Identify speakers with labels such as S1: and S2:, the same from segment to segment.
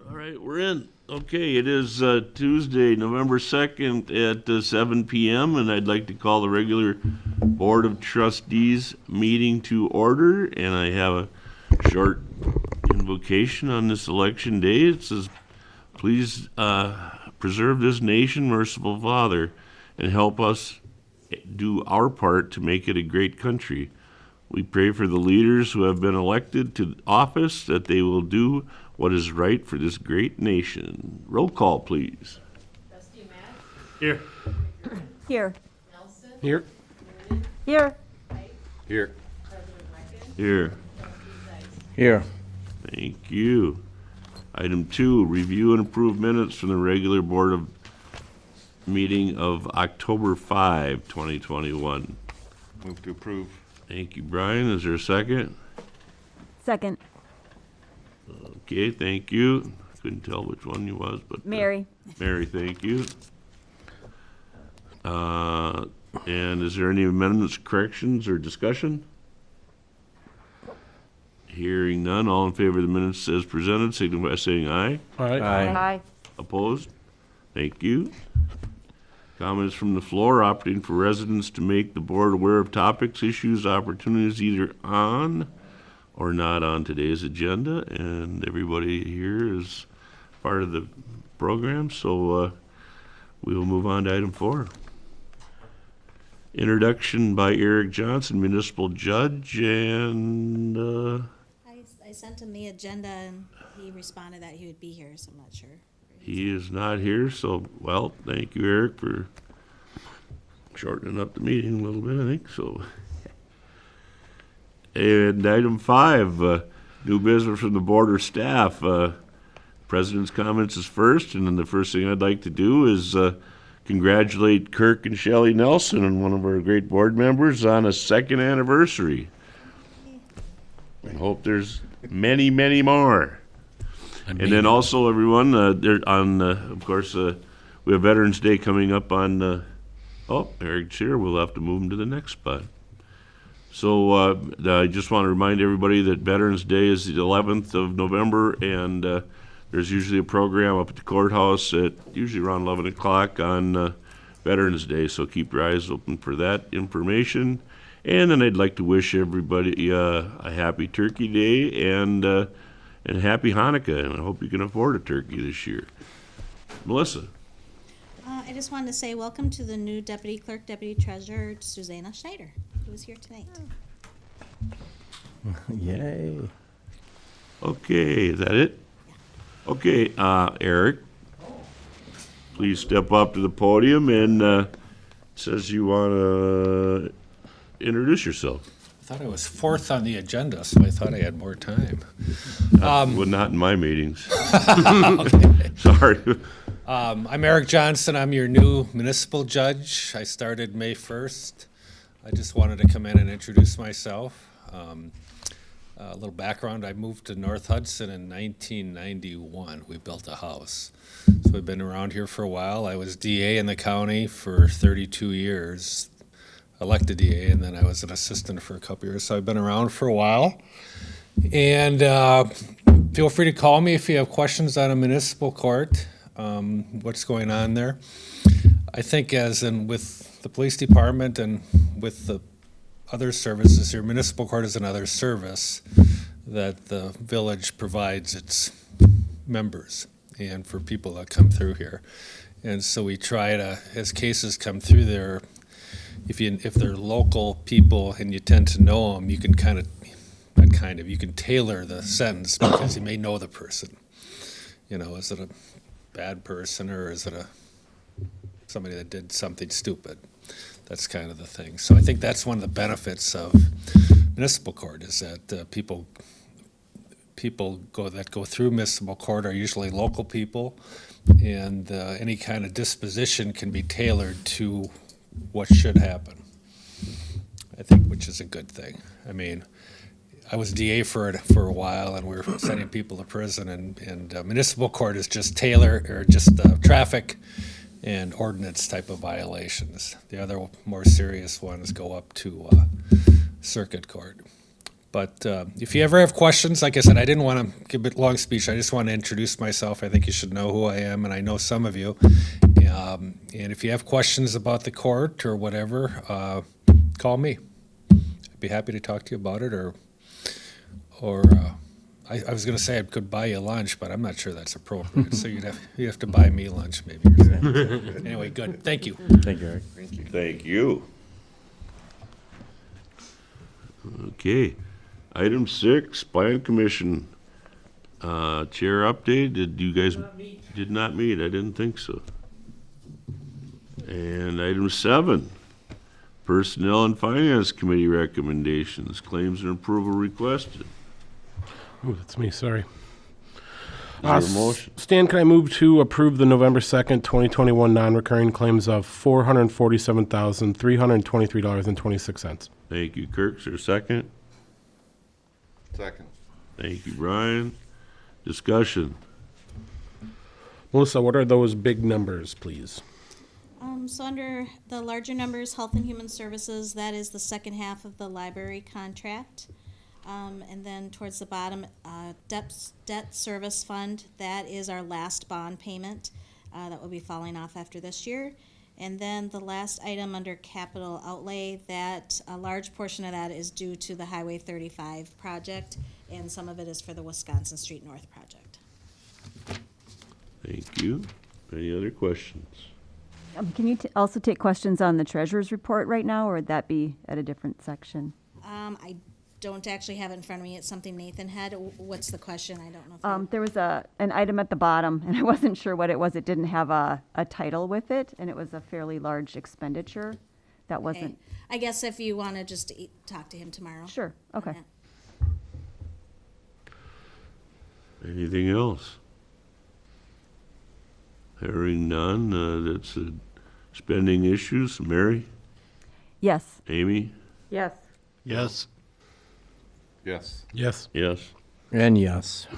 S1: All right, we're in. Okay, it is Tuesday, November 2nd at 7 p.m., and I'd like to call the regular Board of Trustees meeting to order, and I have a short invocation on this election day. It says, please preserve this nation, merciful Father, and help us do our part to make it a great country. We pray for the leaders who have been elected to office that they will do what is right for this great nation. Roll call, please.
S2: Trustee Matt?
S1: Here.
S3: Here.
S2: Nelson?
S4: Here.
S2: Noonan?
S3: Here.
S2: Pike?
S4: Here.
S2: President Reagan?
S1: Here.
S2: Trustee Zeiss?
S4: Here.
S1: Thank you. Item 2, review and approve minutes from the regular board of meeting of October 5, 2021.
S4: Move to approve.
S1: Thank you, Brian. Is there a second?
S3: Second.
S1: Okay, thank you. Couldn't tell which one you was, but.
S3: Mary.
S1: Mary, thank you. And is there any amendments, corrections, or discussion? Hearing none, all in favor of the minutes as presented, signify by saying aye.
S3: Aye.
S1: Opposed? Thank you. Comments from the floor, opting for residents to make the board aware of topics, issues, opportunities either on or not on today's agenda, and everybody here is part of the program, so we will move on to item 4. Introduction by Eric Johnson, municipal judge, and
S5: I sent him the agenda and he responded that he would be here, so I'm not sure.
S1: he is not here, so, well, thank you, Eric, for shortening up the meeting a little bit, I think, so. And item 5, new business from the board or staff. President's comments is first, and then the first thing I'd like to do is congratulate Kirk and Shelley Nelson, and one of our great board members, on a 2nd anniversary. I hope there's many, many more. And then also, everyone, of course, we have Veterans Day coming up on, Eric's here, we'll have to move him to the next spot. So I just want to remind everybody that Veterans Day is the 11th of November, and there's usually a program up at the courthouse at usually around 11 o'clock on Veterans Day, so keep your eyes open for that information. And then I'd like to wish everybody a happy Turkey Day and happy Hanukkah, and I hope you can afford a turkey this year. Melissa?
S5: I just wanted to say welcome to the new deputy clerk, deputy treasurer, Susanna Schneider, who is here tonight.
S4: Yay.
S1: Okay, is that it? Okay, Eric, please step up to the podium and it says you want to introduce yourself.
S6: I thought I was 4th on the agenda, so I thought I had more time.
S1: Well, not in my meetings. Sorry.
S6: I'm Eric Johnson. I'm your new municipal judge. I started May 1st. I just wanted to come in and introduce myself. A little background, I moved to North Hudson in 1991. We built a house. So we've been around here for a while. I was DA in the county for 32 years, elected DA, and then I was an assistant for a couple years. So I've been around for a while. And feel free to call me if you have questions on a municipal court, what's going on there. I think as in with the police department and with the other services here, municipal court is another service that the village provides its members and for people that come through here. And so we try to, as cases come through there, if they're local people and you tend to know them, you can you can tailor the sentence because you may know the person. You know, is it a bad person or is it somebody that did something stupid? That's kind of the thing. So I think that's one of the benefits of municipal court is that people go through municipal court are usually local people, and any kind of disposition can be tailored to what should happen. I think, which is a good thing. I mean, I was DA for a while, and we were sending people to prison, and municipal court is just traffic and ordinance type of violations. The other more serious ones go up to circuit court. But if you ever have questions, like I said, I didn't want to give a long speech. I just want to introduce myself. I think you should know who I am, and I know some of you. And if you have questions about the court or whatever, call me. I'd be happy to talk to you about it, or I was going to say I could buy you lunch, but I'm not sure that's appropriate. So you'd have to buy me lunch, maybe. Or something. Anyway, good. Thank you.
S4: Thank you, Eric.
S1: Thank you. Okay. Item 6, Plan Commission. Chair update. Did you guys? Did not meet. I didn't think so. And item 7, Personnel and Finance Committee recommendations, claims and approval requested.
S7: Oh, that's me, sorry.
S1: Is there a motion?
S7: Stan, can I move to approve the November 2nd, 2021 non-recurring claims of $447,323.26?
S1: Thank you, Kirk. Is there a second?
S4: Second.
S1: Thank you, Brian. Discussion.
S7: Melissa, what are those big numbers, please?
S5: So under the larger numbers, Health and Human Services, that is the second half of the library contract. And then towards the bottom, debt service fund, that is our last bond payment that will be falling off after this year. And then the last item under capital outlay, that a large portion of that is due to the Highway 35 project, and some of it is for the Wisconsin Street North project.
S1: Thank you. Any other questions?
S3: Can you also take questions on the treasurer's report right now, or would that be at a different section?
S5: I don't actually have it in front of me. It's something Nathan had. What's the question? I don't know. If
S3: There was an item at the bottom, and I wasn't sure what it was. It didn't have a title with it, and it was a fairly large expenditure. That wasn't.
S5: I guess if you want to just talk to him tomorrow.
S3: Sure, okay.
S5: Yeah.
S1: Anything else? Hearing none, that's spending issues. Mary?
S3: Yes.
S1: Amy?
S3: Yes.
S7: Yes.
S4: Yes.
S7: Yes.
S1: Yes.
S4: And yes.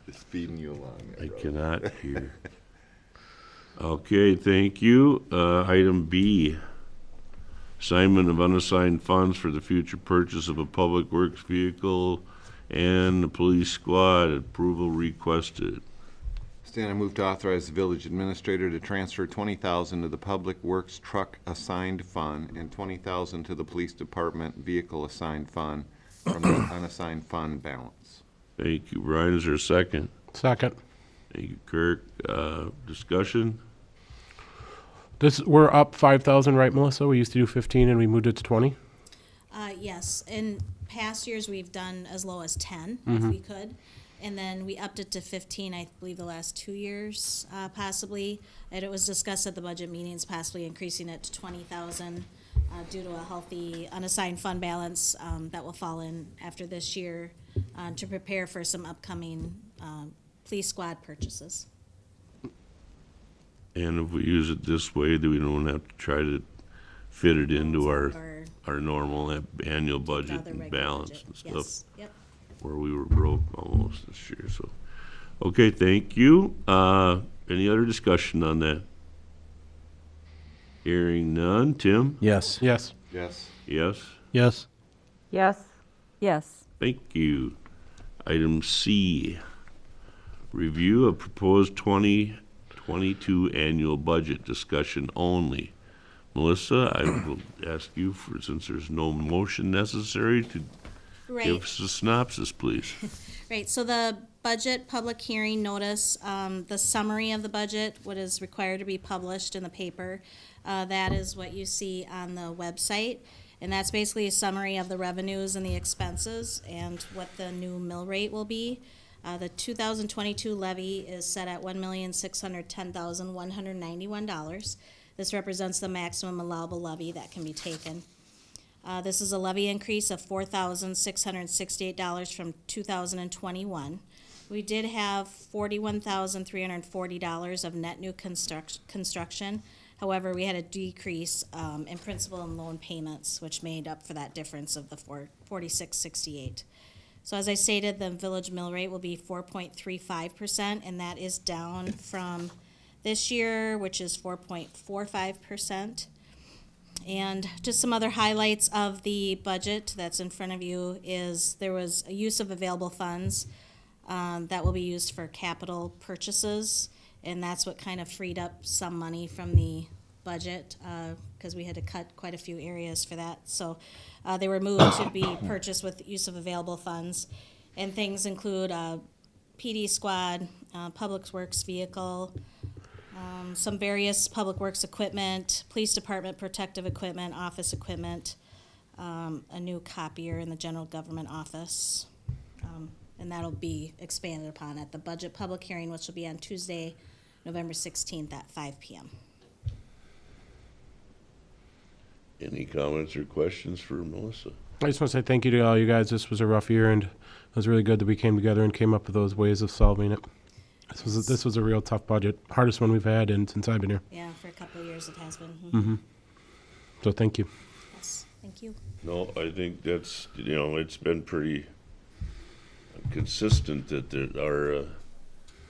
S4: Just feeding you along.
S1: I cannot hear. Okay, thank you. Item B, assignment of unassigned funds for the future purchase of a public works vehicle and the police squad. Approval requested.
S4: Stan, I move to authorize the village administrator to transfer $20,000 to the Public Works Truck Assigned Fund and $20,000 to the Police Department Vehicle Assigned Fund from the unassigned fund balance.
S1: Thank you, Brian. Is there a second?
S7: Second.
S1: Thank you, Kirk. Discussion?
S7: We're up 5,000, right, Melissa? We used to do 15 and we moved it to 20?
S5: Yes. In past years, we've done as low as 10 if we could. And then we upped it to 15, I believe, the last 2 years, possibly. And it was discussed at the budget meetings, possibly increasing it to 20,000 due to a healthy unassigned fund balance that will fall in after this year to prepare for some upcoming police squad purchases.
S1: And if we use it this way, then we don't have to try to fit it into our normal annual budget
S5: Other
S1: and
S5: regular
S1: balance
S5: budget.
S1: and stuff.
S5: Yes. Yep.
S1: Where we were broke almost this year, so. Okay, thank you. Any other discussion on that? Hearing none. Tim?
S4: Yes.
S7: Yes.
S4: Yes.
S1: Yes?
S7: Yes.
S3: Yes. Yes.
S1: Thank you. Item C, review of proposed 2022 annual budget discussion only. Melissa, I will ask you, since there's no motion necessary, to
S5: Right.
S1: give us a synopsis, please.
S5: Right, so the budget public hearing notice, the summary of the budget, what is required to be published in the paper, that is what you see on the website. And that's basically a summary of the revenues and the expenses and what the new mill rate will be. The 2022 levy is set at $1,610,191. This represents the maximum allowable levy that can be taken. This is a levy increase of $4,668 from 2021. We did have $41,340 of net new construction. However, we had a decrease in principal and loan payments, which made up for that difference of the $46,68. So as I stated, the village mill rate will be 4.35%, and that is down from this year, which is 4.45%. And just some other highlights of the budget that's in front of you is there was a use of available funds that will be used for capital purchases, and that's what kind of freed up some money from the budget because we had to cut quite a few areas for that. So they were moved to be purchased with use of available funds, and things include PD squad, Public Works vehicle, some various Public Works equipment, police department protective equipment, office equipment, a new copier in the general government office. And that'll be expanded upon at the budget public hearing, which will be on Tuesday, November 16th at 5 p.m.
S1: Any comments or questions for Melissa?
S7: I just want to say thank you to all you guys. This was a rough year, and it was really good that we came together and came up with those ways of solving it. This was a real tough budget, hardest one we've had in since I've been here.
S5: Yeah, for a couple of years it has been.
S7: Mm-hmm. So thank you.
S5: Yes, thank you.
S1: No, I think that's, it's been pretty consistent that our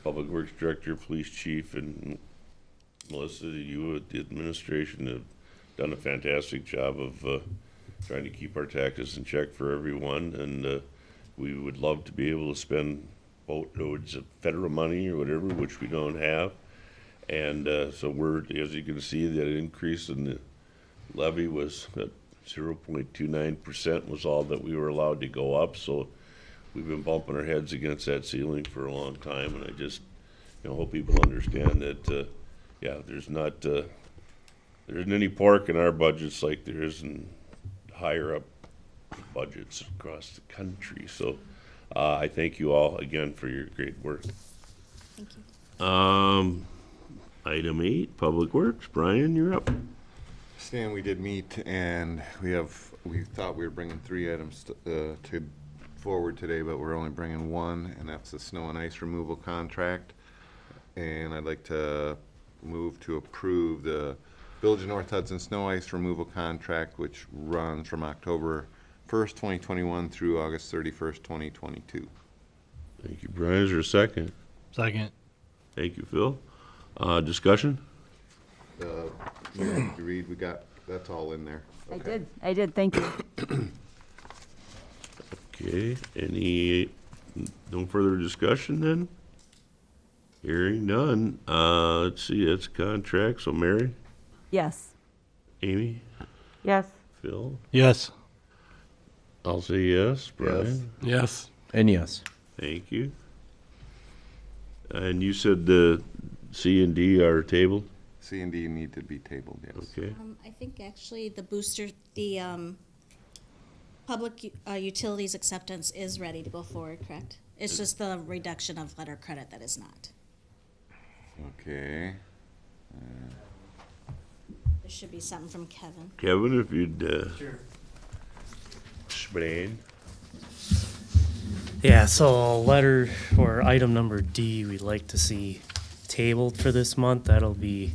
S1: Public Works Director, Police Chief, and Melissa, you at the administration have done a fantastic job of trying to keep our taxes in check for everyone, and we would love to be able to spend it's federal money or whatever, which we don't have. And so we're, as you can see, that increase in the levy was at 0.29% was all that we were allowed to go up. So we've been bumping our heads against that ceiling for a long time. And I just hope people understand that, there isn't any pork in our budgets like there is in higher up budgets across the country. So I thank you all again for your great work.
S5: Thank you.
S1: Item 8, Public Works. Brian, you're up.
S4: Stan, we did meet, and we thought we were bringing 3 items forward today, but we're only bringing 1, and that's the snow and ice removal contract. And I'd like to move to approve the Village of North Hudson snow ice removal contract, which runs from October 1st, 2021 through August 31st, 2022.
S1: Thank you, Brian. Is there a second?
S8: Second.
S1: Thank you, Phil. Discussion?
S4: You read, that's all in there. Okay.
S3: I did, thank you.
S1: Okay, no further discussion then? Hearing none. Let's see, that's contract. So Mary,
S3: Yes.
S1: Amy,
S3: Yes.
S1: Phil?
S8: Yes.
S1: I'll say yes. Brian?
S7: Yes.
S8: And yes.
S1: Thank you. And you said the C and D are tabled?
S4: C and D need to be tabled, yes.
S1: Okay.
S5: I think actually the public utilities acceptance is ready to go forward, correct? It's just the reduction of letter credit that is not.
S4: Okay.
S5: There should be something from Kevin.
S1: Kevin, if you'd,
S9: Sure.
S1: explain.
S9: Yeah, so letter or item number D, we'd like to see tabled for this month. That'll be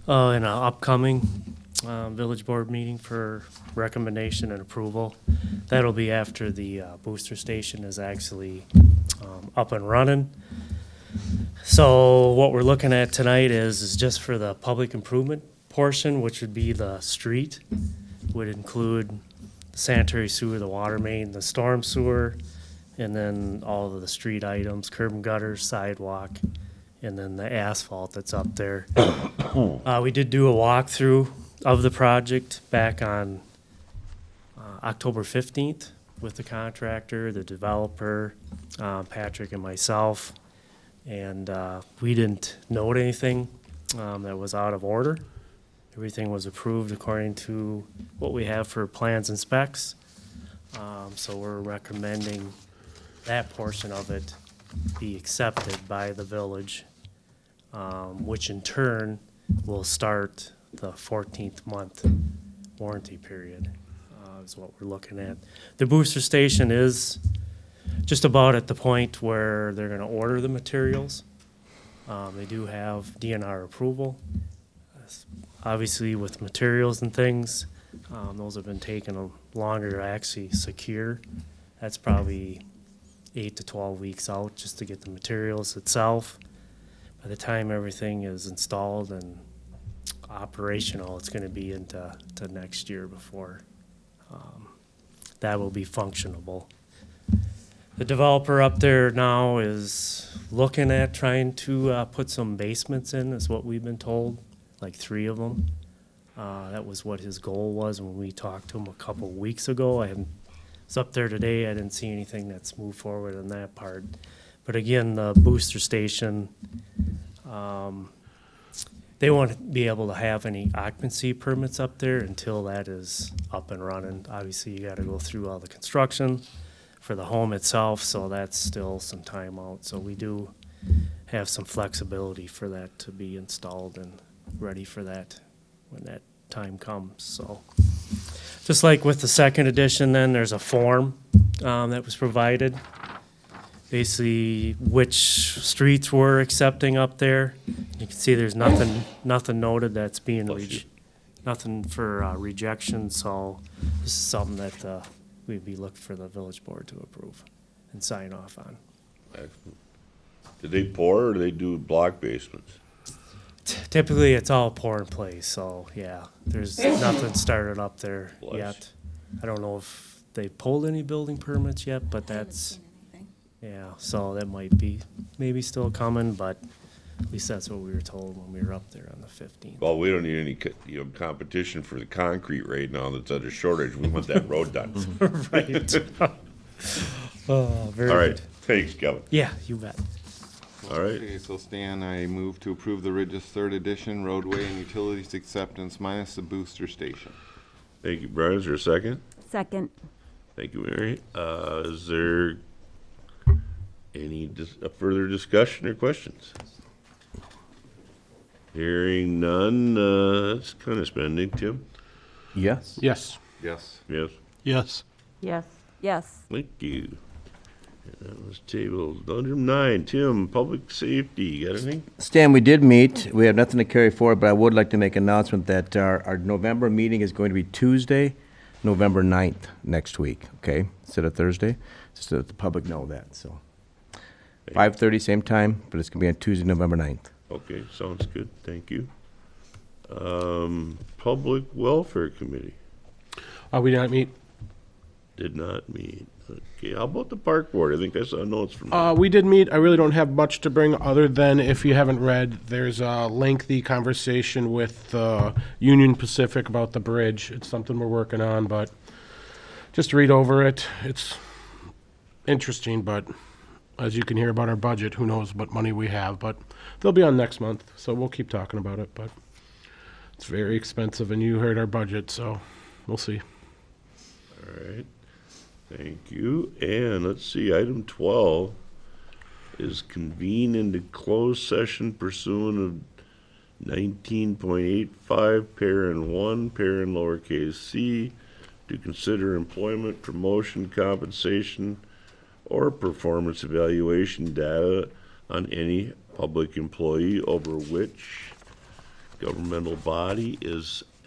S9: in an upcoming village board meeting for recommendation and approval. That'll be after the booster station is actually up and running. So what we're looking at tonight is just for the public improvement portion, which would be the street, would include the sanitary sewer, the water main, the storm sewer, and then all of the street items, curb and gutter, sidewalk, and then the asphalt that's up there. We did do a walkthrough of the project back on October 15th with the contractor, the developer, Patrick and myself, and we didn't note anything that was out of order. Everything was approved according to what we have for plans and specs. So we're recommending that portion of it be accepted by the village, which in turn will start the 14th month warranty period, is what we're looking at. The booster station is just about at the point where they're gonna order the materials. They do have DNR approval. Obviously with materials and things, those have been taking longer to actually secure. That's probably 8 to 12 weeks out just to get the materials itself. By the time everything is installed and operational, it's gonna be into next year before that will be functionable. The developer up there now is looking at trying to put some basements in, is what we've been told, like 3 of them. That was what his goal was when we talked to him a couple weeks ago. Was up there today, I didn't see anything that's moved forward on that part. But again, the booster station, they won't be able to have any occupancy permits up there until that is up and running. Obviously, you gotta go through all the construction for the home itself, so that's still some time out. So we do have some flexibility for that to be installed and ready for that when that time comes, so. Just like with the second edition, then, there's a form that was provided. Basically, which streets we're accepting up there. You can see there's nothing noted that's being, nothing for rejection, so this is something that we'd be looking for the village board to approve and sign off on.
S1: Excellent. Do they pour or do they do block basements?
S9: Typically, it's all pour in place, so yeah, there's nothing started up there
S1: Bless.
S9: yet. I don't know if they pulled any building permits yet, but
S5: I haven't
S9: that's,
S5: seen anything.
S9: yeah, so that might be, maybe still coming, but at least that's what we were told when we were up there on the 15th.
S1: Well, we don't need any, competition for the concrete right now that's under shortage. We want that road done.
S9: Right. Oh, very
S1: All right,
S9: good.
S1: thanks, Kevin.
S9: Yeah, you bet.
S1: All right,
S4: Okay, so Stan, I move to approve the Ridges Third Edition roadway and utilities acceptance minus the booster station.
S1: thank you, Brian. Is there a second?
S3: Second.
S1: Thank you, Mary. Is there any further discussion or questions? Hearing none, it's kind of spending. Tim?
S8: Yes.
S7: Yes.
S4: Yes.
S1: Yes.
S7: Yes.
S3: Yes. Yes.
S1: Thank you. That was tabled. Item 9, Tim, public safety. You got anything?
S8: Stan, we did meet. We have nothing to carry forward, but I would like to make an announcement that our November meeting is going to be Tuesday, November 9th, next week, okay? Instead of Thursday, just so that the public know that, so. 5:30, same time, but it's gonna be on Tuesday, November 9th.
S1: Okay, sounds good. Thank you. Public Welfare Committee
S7: We did not meet.
S1: did not meet. Okay, how about the Park Board? I think I saw notes from
S7: We did meet. I really don't have much to bring other than, if you haven't read, there's a lengthy conversation with Union Pacific about the bridge. It's something we're working on, but just read over it. It's interesting, but as you can hear about our budget, who knows what money we have, but they'll be on next month, so we'll keep talking about it, but it's very expensive, and you heard our budget, so we'll see.
S1: All right, thank you. And let's see, item 12 is convene into closed session pursuant of 19.85, parent 1, parent lowercase c, to consider employment, promotion, compensation, or performance evaluation data on any public employee over which governmental body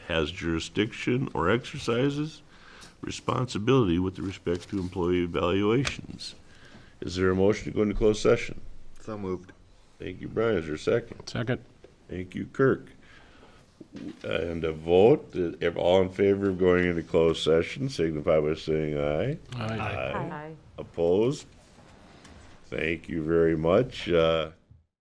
S1: has jurisdiction or exercises responsibility with respect to employee evaluations. Is there a motion to go into closed session?
S4: So moved.
S1: Thank you, Brian. Is there a second?
S7: Second.
S1: Thank you, Kirk. And a vote, if all in favor of going into closed session, signify by saying aye.
S7: Aye.
S3: Aye.
S1: Opposed? Thank you very much.